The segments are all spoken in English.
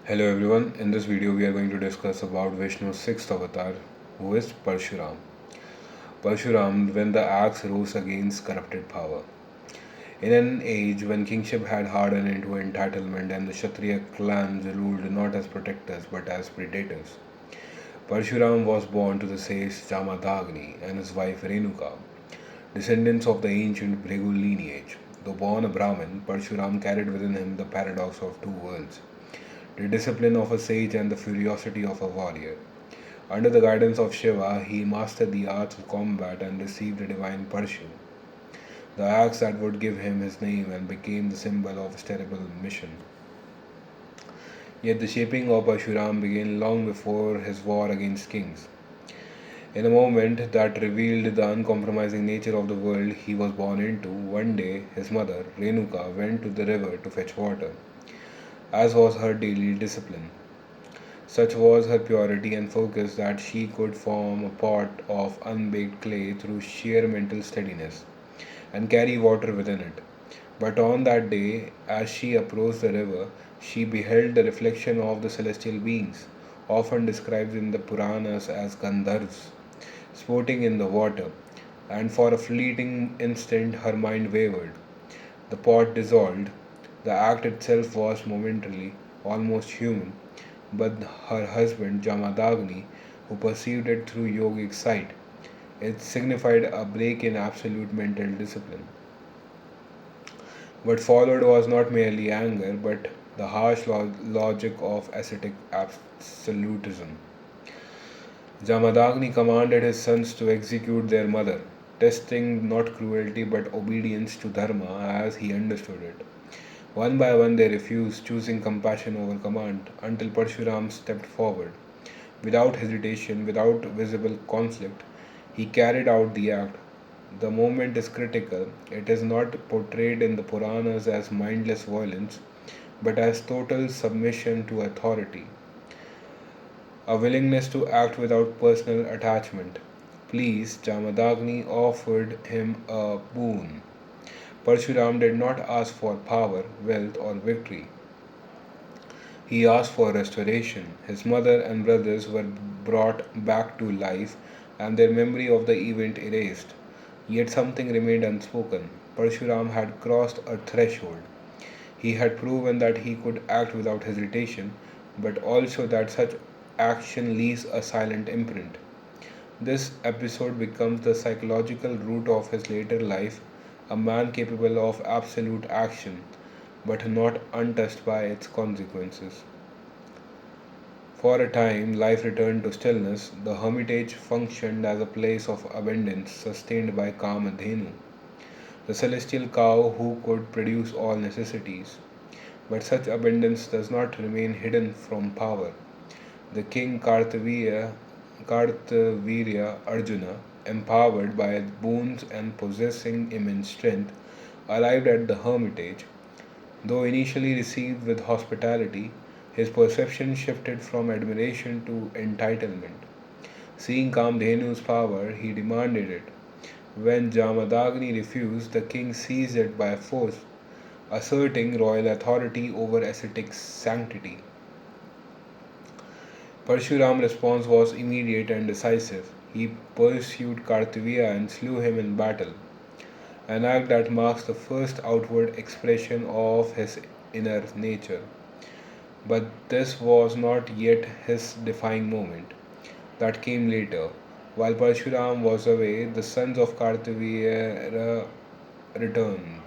Hello everyone, in this video we are going to discuss about Vishnu's sixth avatar, who is Parshurama. Parshuram, when the axe rose against corrupted power. In an age when kingship had hardened into entitlement and the Kshatriya clans ruled not as protectors but as predators, Parshuram was born to the sage Jamadagni and his wife Renuka, descendants of the ancient Bhrigu lineage. Though born a Brahmin, Parshuram carried within him the paradox of two worlds, the discipline of a sage and the ferocity of a warrior. Under the guidance of Shiva, he mastered the arts of combat and received the divine Parshu, the axe that would give him his name and became the symbol of his terrible mission. Yet the shaping of Parshuram began long before his war against kings. In a moment that revealed the uncompromising nature of the world he was born into, one day his mother, Renuka, went to the river to fetch water, as was her daily discipline. Such was her purity and focus that she could form a pot of unbaked clay through sheer mental steadiness and carry water within it. But on that day, as she approached the river, she beheld the reflection of the celestial beings, often described in the Puranas as Gandharvas, sporting in the water, and for a fleeting instant her mind wavered. The pot dissolved. The act itself was momentarily almost human, but her husband Jamadagni, who perceived it through yogic sight, it signified a break in absolute mental discipline. What followed was not merely anger, but the harsh logic of ascetic absolutism. Jamadagni commanded his sons to execute their mother, testing not cruelty but obedience to dharma as he understood it. One by one they refused, choosing compassion over command, until Parshuram stepped forward. Without hesitation, without visible conflict, he carried out the act. The moment is critical. It is not portrayed in the Puranas as mindless violence, but as total submission to authority, a willingness to act without personal attachment. Please, Jamadagni offered him a boon. Parshuram did not ask for power, wealth, or victory. He asked for restoration. His mother and brothers were brought back to life and their memory of the event erased. Yet something remained unspoken. Parshuram had crossed a threshold. He had proven that he could act without hesitation, but also that such action leaves a silent imprint. This episode becomes the psychological root of his later life, a man capable of absolute action, but not untouched by its consequences. For a time, life returned to stillness. The hermitage functioned as a place of abundance, sustained by Kamadhenu, the celestial cow who could produce all necessities. But such abundance does not remain hidden from power. The king Kartavirya Arjuna, empowered by boons and possessing immense strength, arrived at the hermitage. Though initially received with hospitality, his perception shifted from admiration to entitlement. Seeing Kamdhenu's power, he demanded it. When Jamadagni refused, the king seized it by force, asserting royal authority over ascetic sanctity. Parshuram's response was immediate and decisive. He pursued Kartavya and slew him in battle, an act that marks the first outward expression of his inner nature. But this was not yet his defining moment. That came later. While Parshuram was away, the sons of Kartavya returned,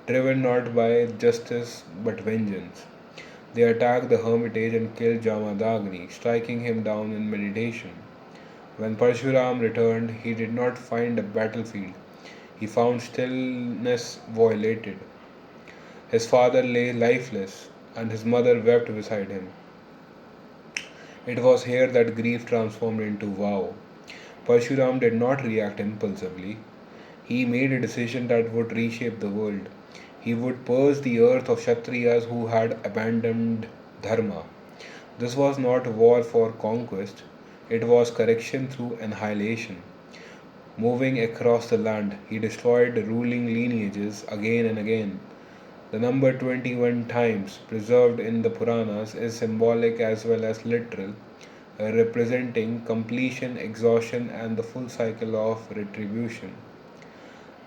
driven not by justice but vengeance. They attacked the hermitage and killed Jamadagni, striking him down in meditation. When Parshuram returned, he did not find a battlefield. He found stillness violated. His father lay lifeless, and his mother wept beside him. It was here that grief transformed into vow. Parshuram did not react impulsively. He made a decision that would reshape the world. He would purge the earth of Kshatriyas who had abandoned dharma. This was not war for conquest, it was correction through annihilation. Moving across the land, he destroyed ruling lineages again and again, The number 21 times preserved in the Puranas is symbolic as well as literal, representing completion, exhaustion, and the full cycle of retribution.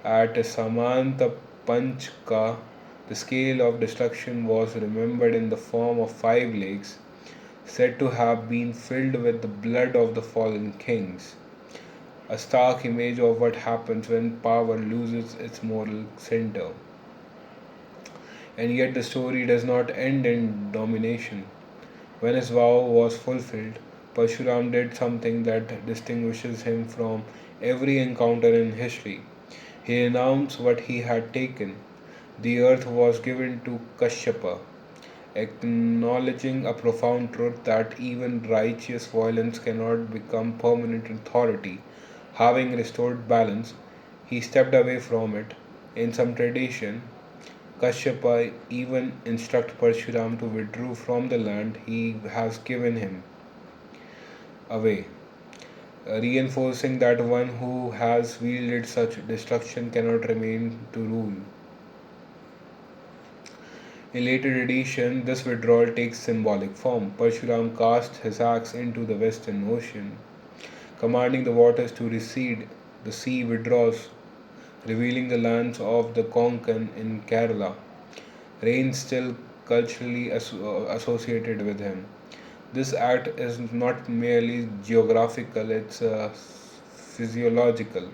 At Samanta Panchka, the scale of destruction was remembered in the form of 5 lakes, said to have been filled with the blood of the fallen kings, a stark image of what happens when power loses its moral center. And yet the story does not end in domination. When his vow was fulfilled, Parshuram did something that distinguishes him from every encounter in history. He renounced what he had taken. The earth was given to Kashyapa, acknowledging a profound truth that even righteous violence cannot become permanent authority. Having restored balance, he stepped away from it. In some tradition, Kashyapa even instructed Parshuram to withdraw from the land he has given him away, reinforcing that one who has wielded such destruction cannot remain to rule. In later edition, this withdrawal takes symbolic form. Parshuram casts his axe into the western ocean, commanding the waters to recede. The sea withdraws, revealing the lands of the Konkan in Kerala, rain still culturally associated with him. This act is not merely geographical, it's physiological,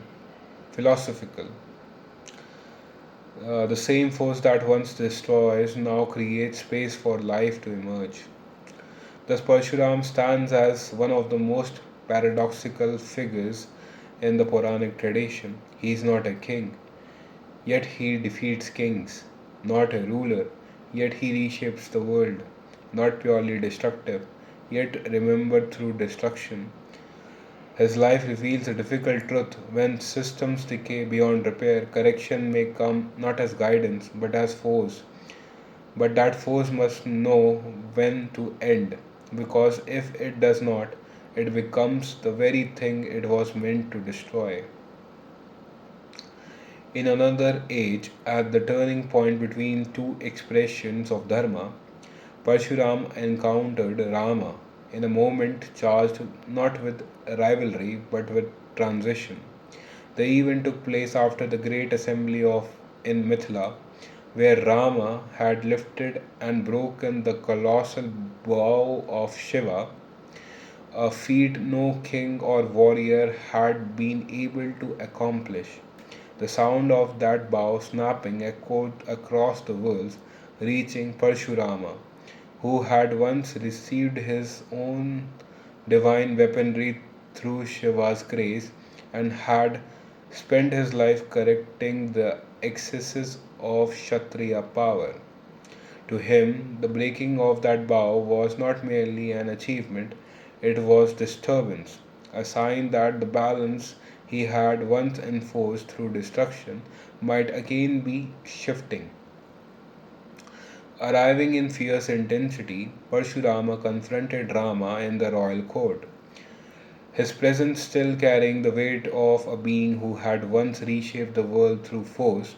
philosophical. The same force that once destroys now creates space for life to emerge. Thus, Parshuram stands as one of the most paradoxical figures in the Puranic tradition. He is not a king, yet he defeats kings; not a ruler, yet he reshapes the world; not purely destructive, yet remembered through destruction. His life reveals a difficult truth: when systems decay beyond repair, correction may come not as guidance but as force. But that force must know when to end, because if it does not, it becomes the very thing it was meant to destroy. In another age, at the turning point between two expressions of Dharma, Parshuram encountered Rama in a moment charged not with rivalry but with transition. The event took place after the great assembly of in Mithila, where Rama had lifted and broken the colossal bow of Shiva, a feat no king or warrior had been able to accomplish. The sound of that bow snapping echoed across the worlds, reaching Parashurama, who had once received his own divine weaponry through Shiva's grace and had spent his life correcting the excesses of Kṣatriya power. To him, the breaking of that bow was not merely an achievement, it was disturbance, a sign that the balance he had once enforced through destruction might again be shifting. Arriving in fierce intensity, Parshurama confronted Rama in the royal court, his presence still carrying the weight of a being who had once reshaped the world through force.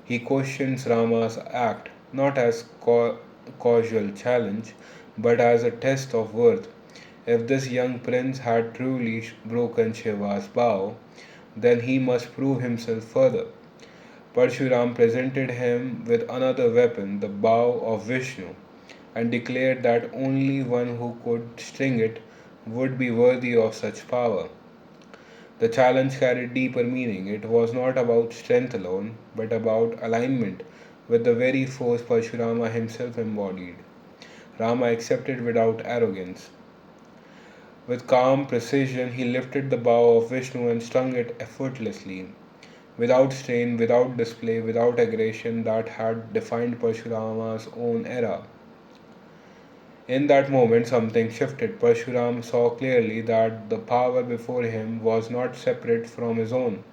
He questions Rama's act not as casual challenge but as a test of worth. If this young prince had truly broken Shiva's bow, then he must prove himself further. Parshuram presented him with another weapon, the bow of Vishnu, and declared that only one who could string it would be worthy of such power. The challenge carried deeper meaning. It was not about strength alone, but about alignment with the very force Parshurama himself embodied. Rama accepted without arrogance. With calm precision, he lifted the bow of Vishnu and strung it effortlessly, without strain, without display, without aggression that had defined Parshurama's own era. In that moment, something shifted. Parshuram saw clearly that the power before him was not separate from his own.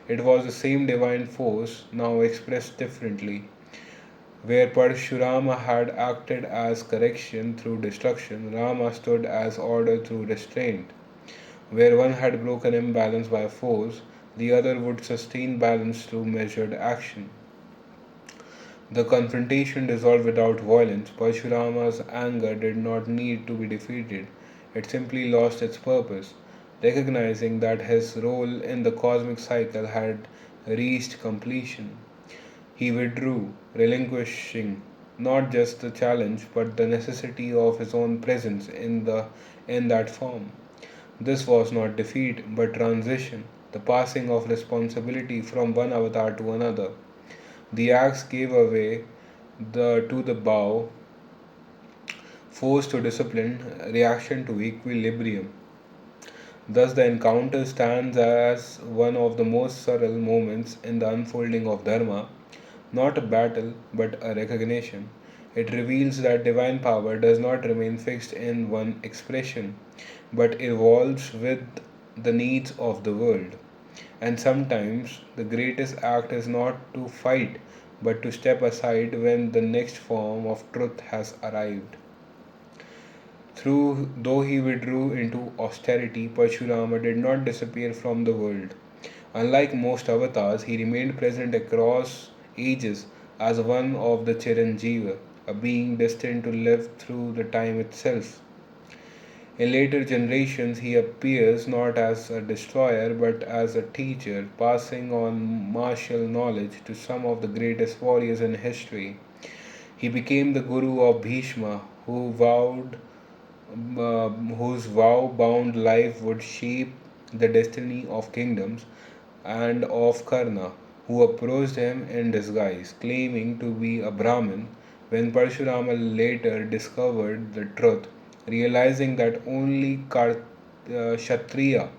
It was the same divine force, now expressed differently. Where Parshurama had acted as correction through destruction, Rama stood as order through restraint. Where one had broken imbalance by force, the other would sustain balance through measured action. The confrontation dissolved without violence. Parshurama's anger did not need to be defeated, it simply lost its purpose. Recognizing that his role in the cosmic cycle had reached completion, he withdrew, relinquishing not just the challenge but the necessity of his own presence in that form. This was not defeat but transition, the passing of responsibility from one avatar to another. The axe gave away to the bow, force to discipline, reaction to equilibrium. Thus, the encounter stands as one of the most subtle moments in the unfolding of Dharma, not a battle but a recognition. It reveals that divine power does not remain fixed in one expression, but evolves with the needs of the world. And sometimes the greatest act is not to fight, but to step aside when the next form of truth has arrived. Though he withdrew into austerity, Parshurama did not disappear from the world. Unlike most avatars, he remained present across ages as one of the Chiranjeeva, a being destined to live through the time itself. In later generations, he appears not as a destroyer but as a teacher, passing on martial knowledge to some of the greatest warriors in history. He became the guru of Bhishma, whose vow-bound life would shape the destiny of kingdoms, and of Karna, who approached him in disguise, claiming to be a Brahmin. When Parshurama later discovered the truth, realizing that only Kṣatriya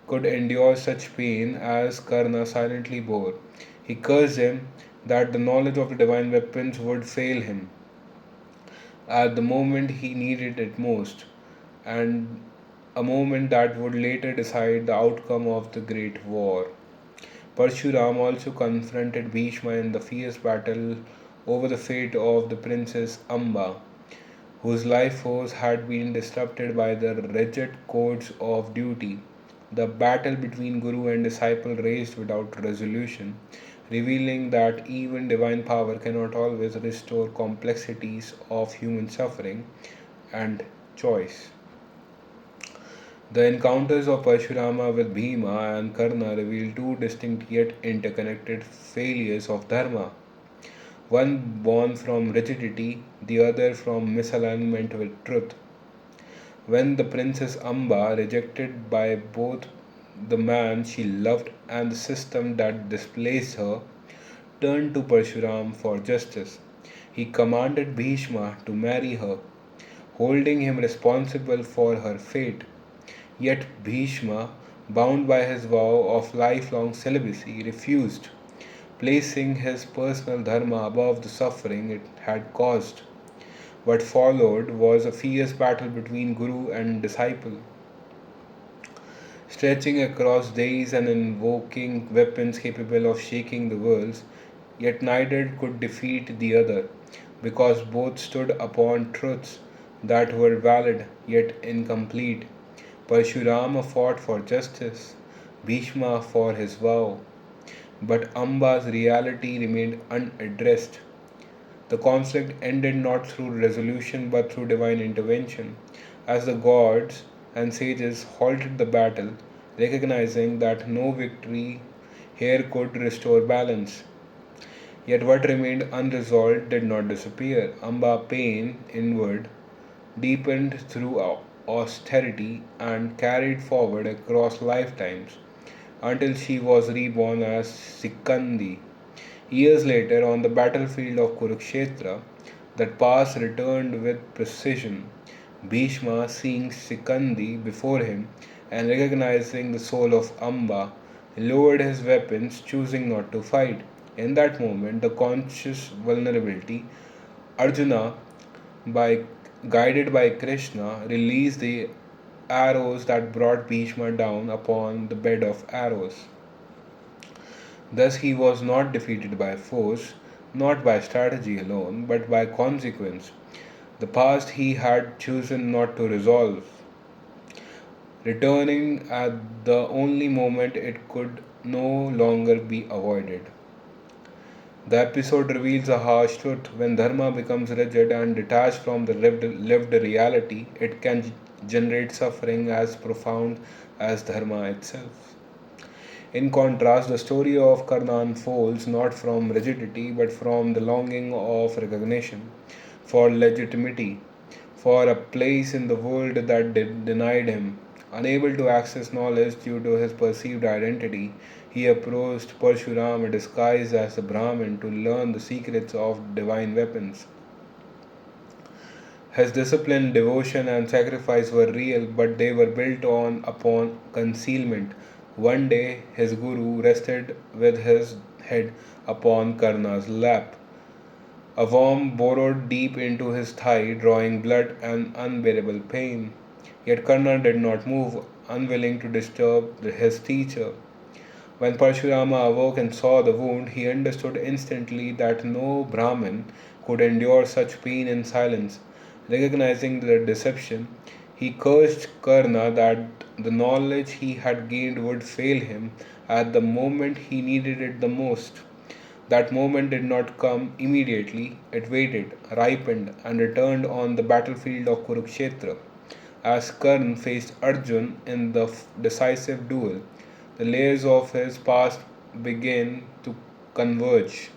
could endure such pain as Karna silently bore, he cursed him that the knowledge of the divine weapons would fail him at the moment he needed it most, and a moment that would later decide the outcome of the great war. Parshurama also confronted Bhishma in the fierce battle over the fate of the princess Amba, whose life force had been disrupted by the rigid codes of duty. The battle between guru and disciple raged without resolution, revealing that even divine power cannot always restore complexities of human suffering and choice. The encounters of Parshurama with Bhima and Karna reveal two distinct yet interconnected failures of Dharma, one born from rigidity, the other from misalignment with truth. When the princess Amba, rejected by both the man she loved and the system that displaced her, turned to Parshuram for justice, he commanded Bhishma to marry her, holding him responsible for her fate. Yet Bhishma, bound by his vow of lifelong celibacy, refused, placing his personal dharma above the suffering it had caused. What followed was a fierce battle between guru and disciple, stretching across days and invoking weapons capable of shaking the worlds, yet neither could defeat the other, because both stood upon truths that were valid yet incomplete. Parshurama fought for justice, Bhishma for his vow, but Amba's reality remained unaddressed. The conflict ended not through resolution but through divine intervention, as the gods and sages halted the battle, recognizing that no victory here could restore balance. Yet what remained unresolved did not disappear. Amba pain inward deepened through austerity and carried forward across lifetimes until she was reborn as Sikandi. Years later, on the battlefield of Kurukshetra, that past returned with precision. Bhishma, seeing Sikandi before him and recognizing the soul of Amba, lowered his weapons, choosing not to fight. In that moment, the conscious vulnerability, Arjuna, by guided by Krishna, released the arrows that brought Bhishma down upon the bed of arrows. Thus, he was not defeated by force, not by strategy alone, but by consequence. The past he had chosen not to resolve, returning at the only moment it could no longer be avoided. The episode reveals a harsh truth. When dharma becomes rigid and detached from the lived reality, it can generate suffering as profound as dharma itself. In contrast, the story of Karna unfolds not from rigidity but from the longing of recognition, for legitimacy, for a place in the world that denied him. Unable to access knowledge due to his perceived identity, he approached Parshurama disguised as a Brahmin to learn the secrets of divine weapons. His discipline, devotion, and sacrifice were real, but they were built on upon concealment. One day, his guru rested with his head upon Karna's lap. A worm burrowed deep into his thigh, drawing blood and unbearable pain. Yet Karna did not move, unwilling to disturb his teacher. When Parshurama awoke and saw the wound, he understood instantly that no Brahmin could endure such pain in silence. Recognizing the deception, he cursed Karna that the knowledge he had gained would fail him at the moment he needed it the most. That moment did not come immediately, it waited, ripened, and returned on the battlefield of Kurukshetra. As Karn faced Arjun in the decisive duel, the layers of his past began to converge.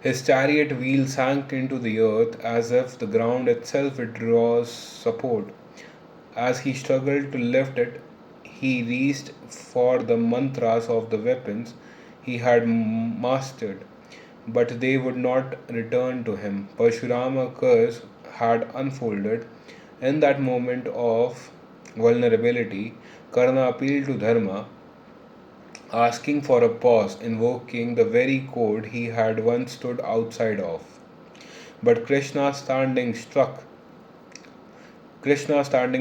His chariot wheel sank into the earth as if the ground itself withdraws support. As he struggled to lift it, he reached for the mantras of the weapons he had mastered, but they would not return to him. Parshurama curse had unfolded. In that moment of vulnerability, Karna appealed to Dharma, asking for a pause, invoking the very code he had once stood outside of. But Krishna standing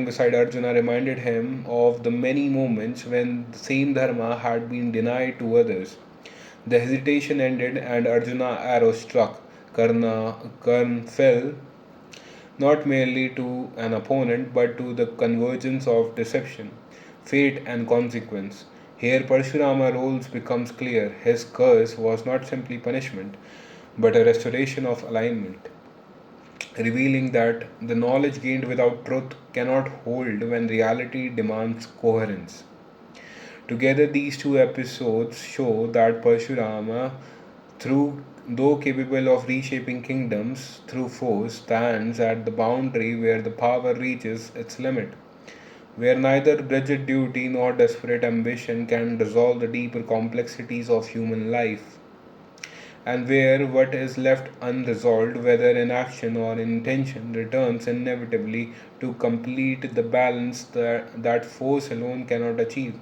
beside Arjuna reminded him of the many moments when the same dharma had been denied to others. The hesitation ended and Arjuna arrow struck. Karna fell not merely to an opponent but to the convergence of deception, fate, and consequence. Here Parshurama roles becomes clear. His curse was not simply punishment, but a restoration of alignment, revealing that the knowledge gained without truth cannot hold when reality demands coherence. Together, these two episodes show that Parshurama, though capable of reshaping kingdoms through force, stands at the boundary where the power reaches its limit, where neither rigid duty nor desperate ambition can resolve the deeper complexities of human life, and where what is left unresolved, whether in action or in intention, returns inevitably to complete the balance that force alone cannot achieve.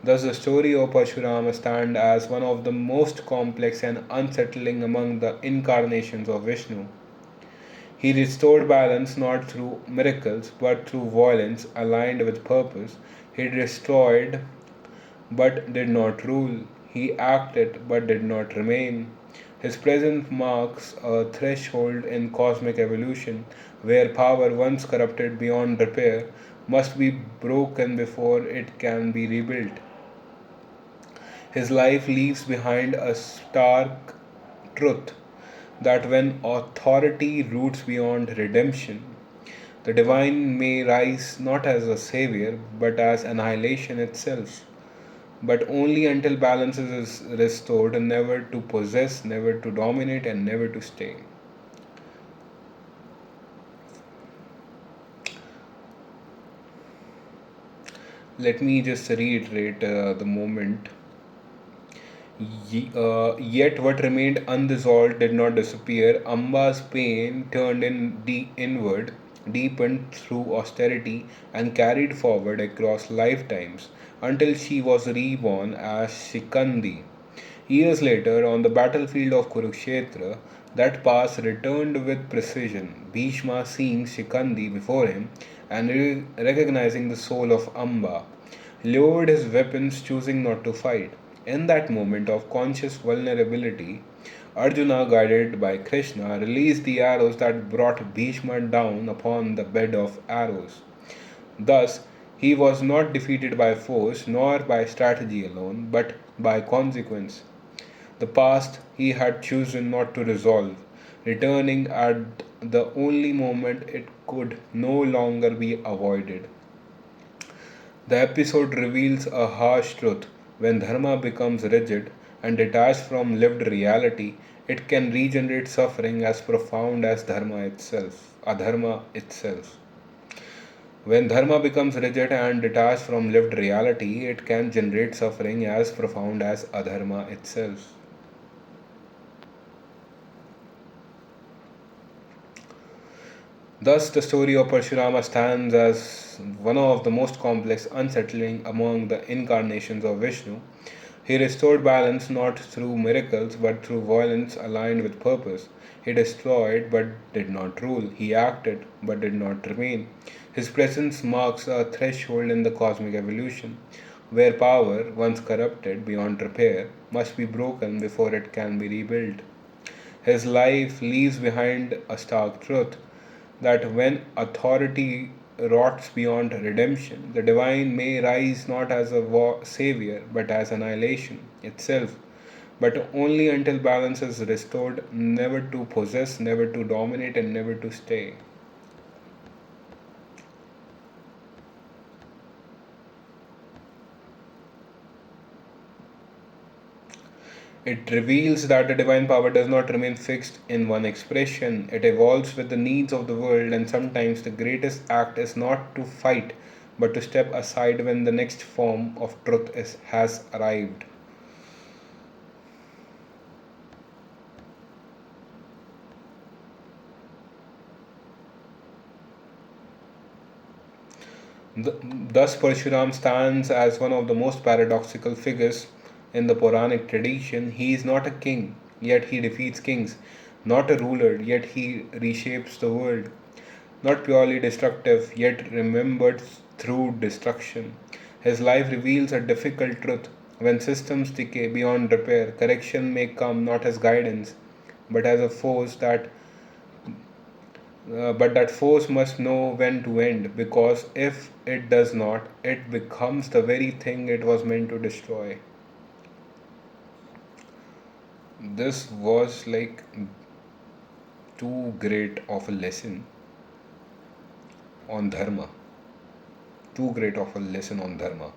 Thus, the story of Parshurama stands as one of the most complex and unsettling among the incarnations of Vishnu. He restored balance not through miracles but through violence aligned with purpose. He destroyed but did not rule. He acted but did not remain. His presence marks a threshold in cosmic evolution where power, once corrupted beyond repair, must be broken before it can be rebuilt. His life leaves behind a stark truth that when authority roots beyond redemption, the divine may rise not as a savior but as annihilation itself, but only until balance is restored, never to possess, never to dominate, and never to stay. Let me just reiterate the moment. Yet what remained unresolved did not disappear. Amba's pain turned inward, deepened through austerity, and carried forward across lifetimes until she was reborn as Shikandi. Years later, on the battlefield of Kurukshetra, that past returned with precision. Bhishma, seeing Shikandi before him and recognizing the soul of Amba, lowered his weapons, choosing not to fight. In that moment of conscious vulnerability, Arjuna, guided by Krishna, released the arrows that brought Bhishma down upon the bed of arrows. Thus, he was not defeated by force nor by strategy alone, but by consequence. the past he had chosen not to resolve, returning at the only moment it could no longer be avoided. The episode reveals a harsh truth. When dharma becomes rigid and detached from lived reality, it can regenerate suffering as profound as adharma itself. When dharma becomes rigid and detached from lived reality, it can generate suffering as profound as adharma itself. Thus, the story of Parshurama stands as one of the most complex, unsettling among the incarnations of Vishnu. He restored balance not through miracles but through violence aligned with purpose. He destroyed but did not rule. He acted but did not remain. His presence marks a threshold in the cosmic evolution, where power, once corrupted beyond repair, must be broken before it can be rebuilt. His life leaves behind a stark truth that when authority rots beyond redemption, the divine may rise not as a savior but as annihilation itself, but only until balance is restored, never to possess, never to dominate, and never to stay. It reveals that the divine power does not remain fixed in one expression. It evolves with the needs of the world, and sometimes the greatest act is not to fight, but to step aside when the next form of has arrived. Thus, Parshuram stands as one of the most paradoxical figures in the Puranic tradition. He is not a king, yet he defeats kings; not a ruler, yet he reshapes the world; not purely destructive, yet remembered through destruction. His life reveals a difficult truth. When systems decay beyond repair, correction may come not as guidance, but as a force but that force must know when to end, because if it does not, it becomes the very thing it was meant to destroy. This was like too great of a lesson on dharma. Too great of a lesson on dharma.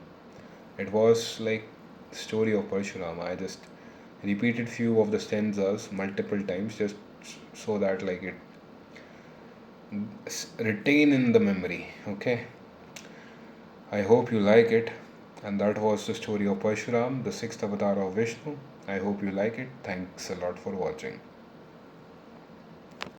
It was like story of Parshurama. I just repeated few of the stanzas multiple times just so that like it retain in the memory. Okay. I hope you like it. And that was the story of Parshuram, the sixth avatar of Vishnu. I hope you like it. Thanks a lot for watching.